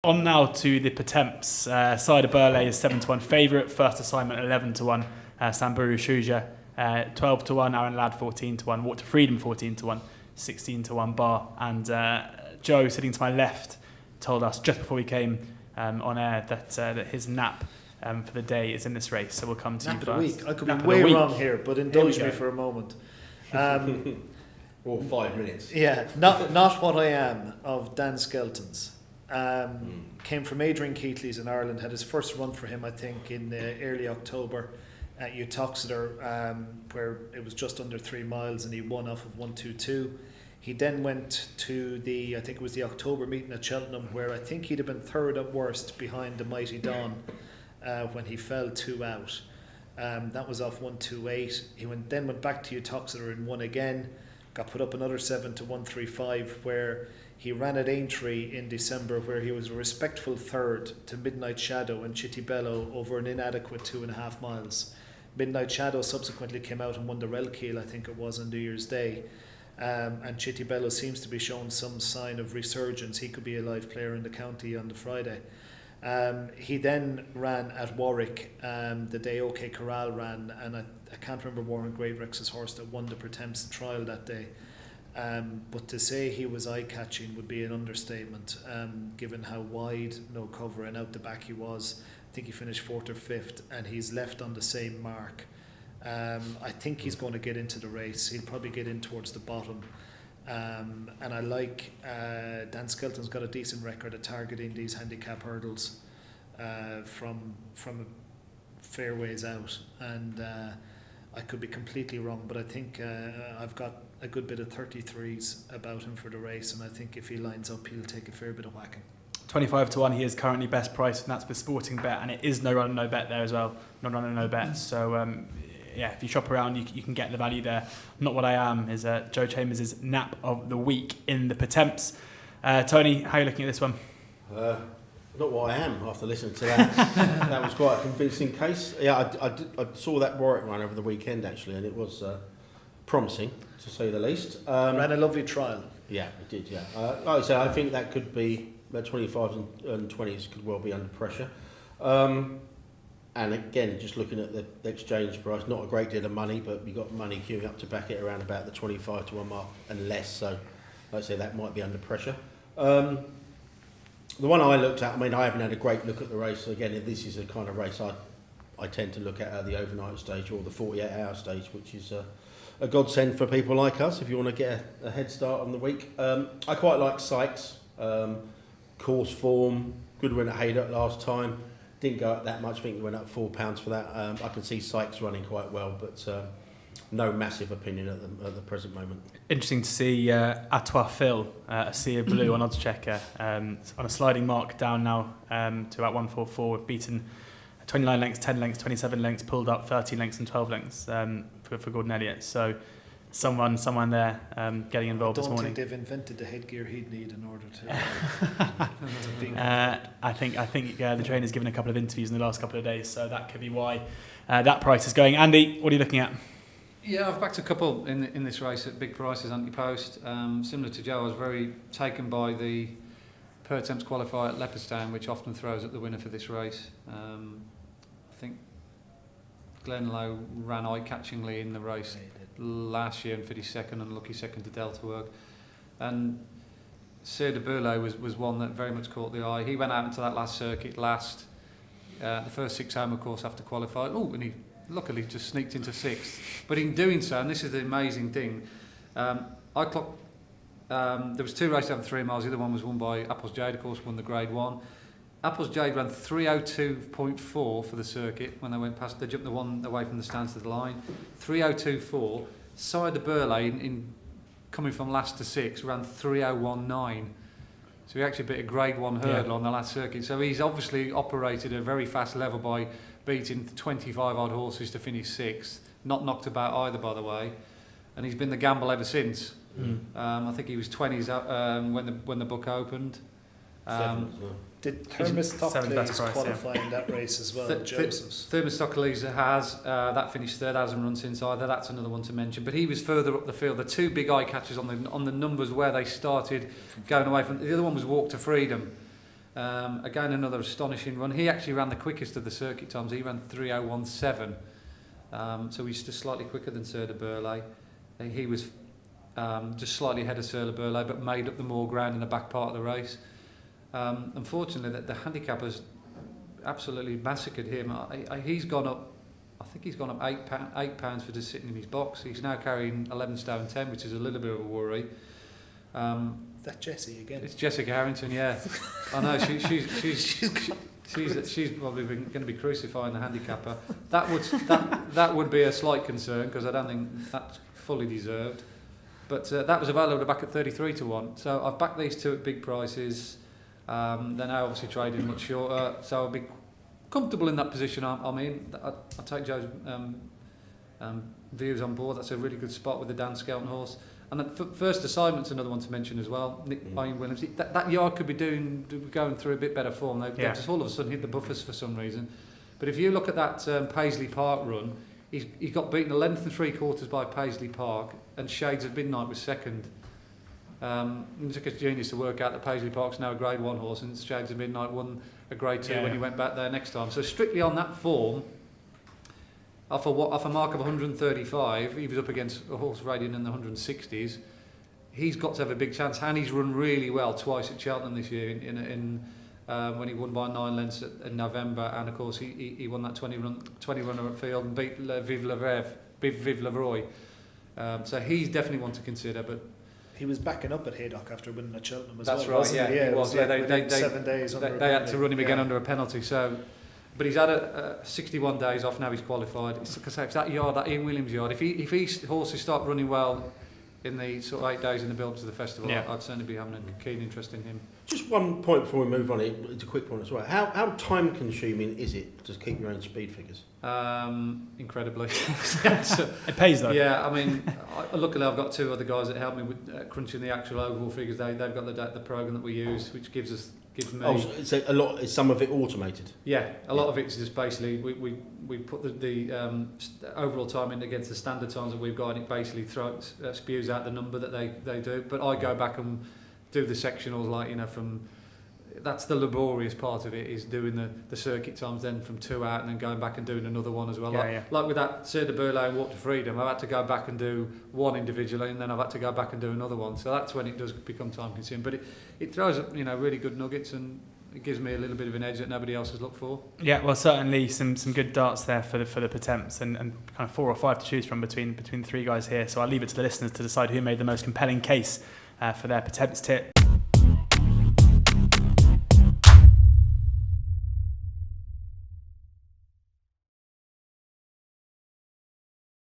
On now to the Pertemps. Cider Burley is 7-1 favourite. First assignment 11-1. Samburu Shuja 12-1. Aaron Ladd 14-1. Walk to Freedom 14-1. 16-1 Bar. And Joe, sitting to my left, told us just before we came on air that his nap for the day is in this race. So we'll come to nap you first. Week. I could be way wrong here, but indulge me for a moment. Or 5 minutes. Yeah, not what I am of Dan Skelton's. Came from Adrian Keatley's in Ireland, had his first run for him I think in early October at Uttoxeter, where it was just under 3 miles and he won off of 1:22. He then went to I think it was the October meeting at Cheltenham, where I think he'd have been third at worst behind the Mighty Don when he fell 2 out. That was off 1:28. He then went back to Uttoxeter and won again, got put up another 7 to 1:35, where he ran at Aintree in December, where he was a respectful third to Midnight Shadow and Chitty Bello over an inadequate 2.5 miles. Midnight Shadow subsequently came out and won the Relkeel, I think it was, on New Year's Day. And Chitty Bello seems to be showing some sign of resurgence. He could be a live player in the county on the Friday. He then ran at Warwick the day OK Corral ran, and I can't remember Warren Greatrex's horse that won the Pertemps trial that day. But to say he was eye-catching would be an understatement, given how wide, no cover, and out the back he was. I think he finished 4th or 5th, and he's left on the same mark. I think he's going to get into the race. He'll probably get in towards the bottom. And I like Dan Skelton's got a decent record at targeting these handicap hurdles from fair ways out. And I could be completely wrong, but I think I've got a good bit of 33s about him for the race, and I think if he lines up, he'll take a fair bit of whacking. 25-1, he is currently best priced, and that's with Sporting Bet, and it is no run, no bet there as well. No run and no bet. So yeah, if you shop around, you can get the value there. Not what I am is Joe Chambers' nap of the week in the Pertemps. Tony, how are you looking at this one? Not what I am after listening to that. That was quite a convincing case. Yeah, I saw that Warwick run over the weekend actually, and it was promising to say the least. Ran a lovely trial. Yeah, it did. Yeah, like I said, I think that could be 25s and 20s could well be under pressure. And again, just looking at the exchange price, not a great deal of money, but you've got money queuing up to back it around about the 25-1 mark and less. So, like I say, that might be under pressure. The one I looked at, I mean, I haven't had a great look at the race. So again, this is a kind of race I tend to look at the overnight stage or the 48-hour stage, which is a godsend for people like us if you want to get a head start on the week. I quite like Sykes. Course form, good win at Haydock last time. Didn't go up that much, I think he went up £4 for that. I can see Sykes running quite well, but no massive opinion at the present moment. Interesting to see Atois Phil, a Sea of Blue on Oddschecker, on a sliding mark down now to about 144, beaten 29 lengths, 10 lengths, 27 lengths, pulled up 13 lengths and 12 lengths for Gordon Elliott. So someone there getting involved this morning. I don't think they've invented the headgear he'd need in order to I think the trainer's given a couple of interviews in the last couple of days, so that could be why that price is going. Andy, what are you looking at? Yeah, I've backed a couple in this race at big prices, anti-post. Similar to Joe, I was very taken by the Pertemps qualifier at Leopardstown, which often throws at the winner for this race. I think Glenlow ran eye-catchingly in the race last year and finished second, and lucky second to Delta Work. And Sir de Burley was one that very much caught the eye. He went out into that last circuit the first 6 home, of course, after qualifying. Oh, and he luckily just sneaked into 6th. But in doing so, and this is the amazing thing, I clocked. There was 2 races over 3 miles. The other one was won by Apples Jade, of course, won the Grade 1. Apples Jade ran 3:02.4 for the circuit when they went past. They jumped the one away from the stands to the line. 3:02.4. Cider Burley, in coming from last to 6, ran 3:01.9. So he actually beat a Grade 1 hurdle on the last circuit. So he's obviously operated at a very fast level by beating 25 odd horses to finish 6th. Not knocked about either, by the way. And he's been the gamble ever since. I think he was 20s when the book opened. Did Thermostocles qualify in that race as well, Joseph's? Thermostocles has, that finished 3rd, hasn't run since either, that's another one to mention. But he was further up the field. The 2 big eye catchers on the numbers where they started going away from. The other one was Walk to Freedom, Again, another astonishing run. He actually ran the quickest of the circuit times. He ran 3:01.7. So he's just slightly quicker than Sir de Burley. He was just slightly ahead of Sir de Burley, but made up the more ground in the back part of the race. Unfortunately, the handicap has absolutely massacred him. He's gone up. I think he's gone up £8 for just sitting in his box. He's now carrying 11 stone 10, which is a little bit of a worry. Is that Jessie again? It's Jessica Harrington, yeah. I know she's probably going to be crucifying the handicapper. That would be a slight concern because I don't think that's fully deserved. But that was available back at 33-1. So I've backed these two at big prices. They're now obviously trading much shorter, so I'll be comfortable in that position I'm in. I take Joe's views on board. That's a really good spot with the Dan Skelton horse. And the first assignment's another one to mention as well. Nick Wayne Williams. That yard could be going through a bit better form. They just all of a sudden hit the buffers for some reason. But if you look at that Paisley Park run, he got beaten 11 3/4 by Paisley Park, and Shades of Midnight was second. It took a genius to work out that Paisley Park's now a Grade 1 horse, and Shades of Midnight won a Grade 2 when he went back there next time. So strictly on that form, off a mark of 135, he was up against a horse rated in the 160s. He's got to have a big chance, and he's run really well twice at Cheltenham this year when he won by 9 lengths in November, and of course he won that 20 runner at field and beat Vive Le Roy. So he's definitely one to consider, but he was backing up at Haydock after winning at Cheltenham as that's well. That's right, yeah, he was. They 7 days. They had to run him again under a penalty. So, but he's had 61 days off now. He's qualified. It's that yard, that Ian Williams yard. If his horses start running well in the sort of 8 days in the build to the festival, I'd certainly be having a keen interest in him. Just one point before we move on. It's a quick one as well. How time consuming is it to keep your own speed figures? Incredibly. It pays though. Yeah, I mean, luckily I've got two other guys that help me with crunching the actual overall figures. They've got the program that we use, which gives me. Oh, so a lot. Is some of it automated? Yeah, a lot of it's just basically we put the overall time in against the standard times that we've got, and it basically spews out the number that they do. But I go back and do the sectionals, like, from. That's the laborious part of it, is doing the circuit times then from 2 out and then going back and doing another one as well. Like with that Sir de Burley and Walk to Freedom, I've had to go back and do one individually, and then I've had to go back and do another one. So that's when it does become time consuming. But it throws up really good nuggets, and it gives me a little bit of an edge that nobody else has looked for. Yeah, well, certainly some good darts there for the Pertemps, and kind of 4 or 5 to choose from between the 3 guys here. So I'll leave it to the listeners to decide who made the most compelling case for their Pertemps tip.